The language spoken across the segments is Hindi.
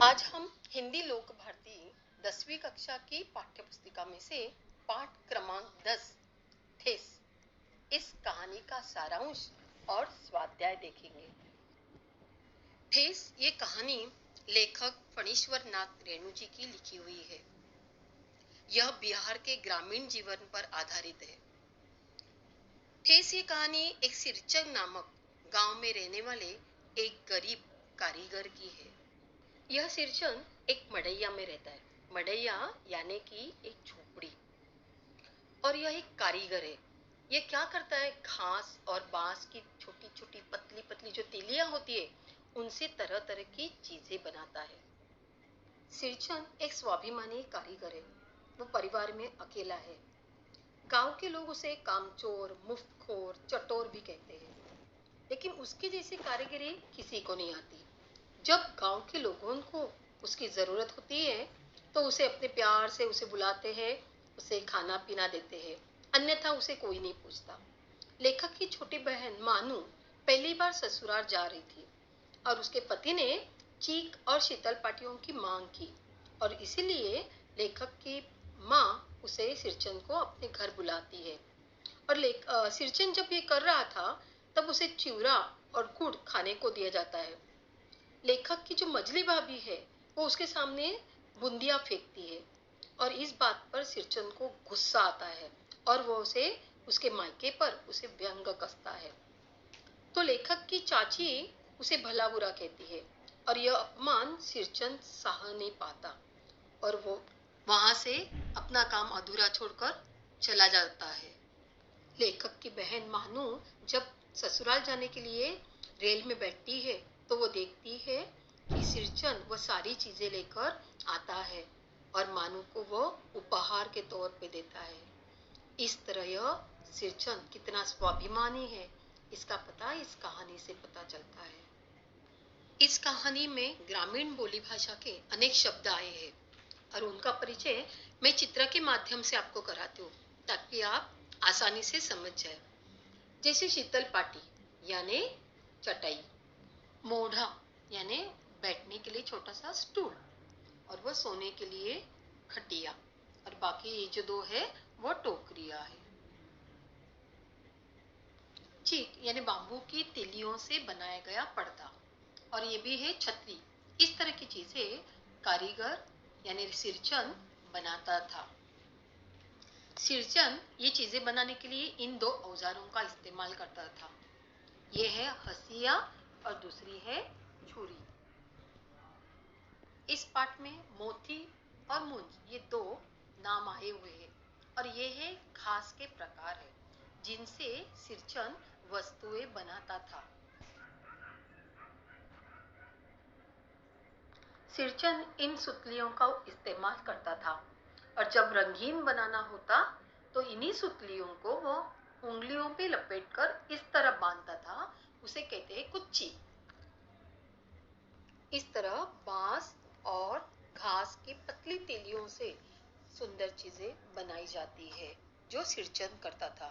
आज हम हिंदी लोक भारती 10वीं कक्षा की पाठ्य पुस्तिका में से पाठ क्रमांक 10 ठेस इस कहानी का सारांश और स्वाध्याय देखेंगे। ठेस ये कहानी लेखक फणीश्वर नाथ रेणु जी की लिखी हुई है। यह बिहार के ग्रामीण जीवन पर आधारित है। ठेस ये कहानी एक सिरचक नामक गांव में रहने वाले एक गरीब कारीगर की है। यह सिरचन एक मड़ैया में रहता है। मड़ैया यानी कि एक झोपड़ी। और यह एक कारीगर है। ये क्या करता है, घास और बांस की छोटी छोटी पतली पतली जो तीलियां होती है उनसे तरह तरह की चीजें बनाता है। सिरचन एक स्वाभिमानी कारीगर है। वो परिवार में अकेला है। गांव के लोग उसे कामचोर, मुफ्तखोर, चटोर भी कहते हैं। लेकिन उसकी जैसी कारीगरी किसी को नहीं आती। जब गांव के लोगों को उसकी जरूरत होती है तो उसे अपने प्यार से उसे बुलाते हैं, उसे खाना पीना देते हैं, अन्यथा उसे कोई नहीं पूछता। लेखक की छोटी बहन मानू पहली बार ससुराल जा रही थी और उसके पति ने चीक और शीतल पाटियों की मांग की और इसीलिए लेखक की माँ उसे सिरचन को अपने घर बुलाती है। और सिरचन जब ये कर रहा था तब उसे चिवड़ा और गुड़ खाने को दिया जाता है। लेखक की जो मजली भाभी है वो उसके सामने बूंदिया फेंकती है और इस बात पर सिरचन को गुस्सा आता है और वो उसे उसके मायके पर उसे व्यंग कसता है। तो लेखक की चाची उसे भला बुरा कहती है और यह अपमान सिरचन सह नहीं पाता और वो वहां से अपना काम अधूरा छोड़कर चला जाता है। लेखक की बहन मानू जब ससुराल जाने के लिए रेल में बैठती है तो वो देखती है कि सिरचन वो सारी चीजें लेकर आता है और मानू को वो उपहार के तौर पे देता है। इस तरह यह सिरचन कितना स्वाभिमानी है इसका पता इस कहानी से पता चलता है। इस कहानी में ग्रामीण बोली भाषा के अनेक शब्द आए हैं और उनका परिचय मैं चित्र के माध्यम से आपको कराती हूँ ताकि आप आसानी से समझ जाए। जैसे शीतल पाटी यानी चटाई, मोढ़ा यानी बैठने के लिए छोटा सा स्टूल और वह सोने के लिए खटिया और बाकी ये जो दो है वो टोकरिया है। चीक यानी बांबू की तीलियों से बनाया गया पर्दा और ये भी है छतरी। इस तरह की चीजें कारीगर यानी सिरचन बनाता था। सिरचन ये चीजें बनाने के लिए इन दो औजारों का इस्तेमाल करता था। ये है हसिया और दूसरी है छुरी। इस पाठ में मोती और मुंज ये दो नाम आए हुए हैं और ये है घास के प्रकार है जिनसे सिरचन वस्तुएं बनाता था। सिरचन इन सुतलियों का इस्तेमाल करता था और जब रंगीन बनाना होता तो इन्हीं सुतलियों को वो उंगलियों पे लपेटकर इस तरह बांधता था, उसे कहते हैं कुच्ची। इस तरह बांस और घास की पतली तीलियों से सुंदर चीजें बनाई जाती है जो सिरचन करता था।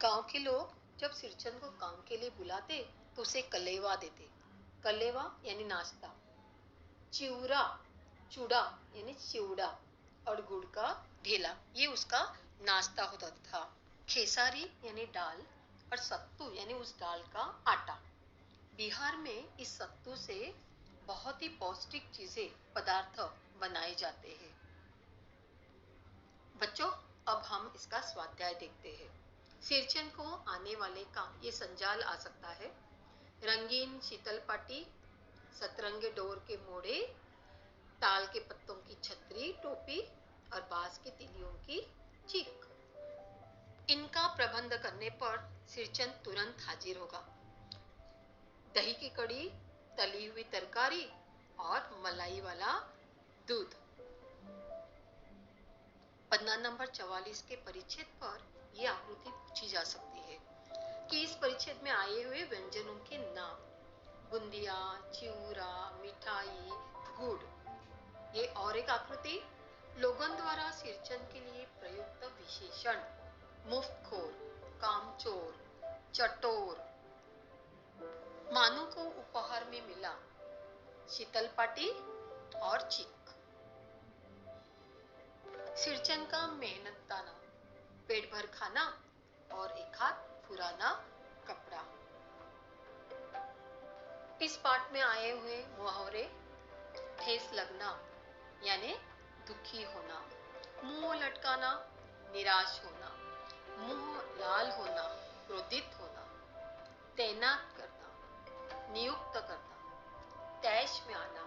गांव के लोग जब सिरचन को काम के लिए बुलाते तो उसे कलेवा देते। कलेवा यानी नाश्ता, चिवड़ा चूड़ा यानी चिवड़ा और गुड़ का ढेला ये उसका नाश्ता होता था। खेसारी यानी दाल और सत्तू यानी उस दाल का आटा। बिहार में इस सत्तू से बहुत ही पौष्टिक चीजें पदार्थ बनाए जाते हैं। बच्चों अब हम इसका स्वाध्याय देखते हैं। सिरचन को आने वाले का ये संजाल आ सकता है। रंगीन शीतल पाटी, सतरंगे डोर के मोड़े, ताल के पत्तों की छतरी टोपी और बांस की तीलियों की चीक। इनका प्रबंध करने पर सिरचन तुरंत हाजिर होगा। दही की कड़ी, तली हुई तरकारी और मलाई वाला दूध। पन्ना नंबर 44 के परिच्छेद पर यह आकृति पूछी जा सकती है कि इस परिच्छेद में आए हुए व्यंजनों के नाम। बुंदिया, चिवड़ा, मिठाई, गुड़। ये और एक आकृति लोगों द्वारा सिरचन के लिए प्रयुक्त विशेषण मुफ्तखोर, कामचोर, चटोर। मानू को उपहार में मिला शीतल पाटी और चीख। सिरचन का मेहनत ताना, पेट भर खाना और एक हाथ पुराना कपड़ा। इस पाठ में आए हुए मुहावरे ठेस लगना यानी दुखी होना, मुंह लटकाना निराश होना, मुंह लाल होना क्रोधित होना, तैनात करना, नियुक्त करना, तैश में आना,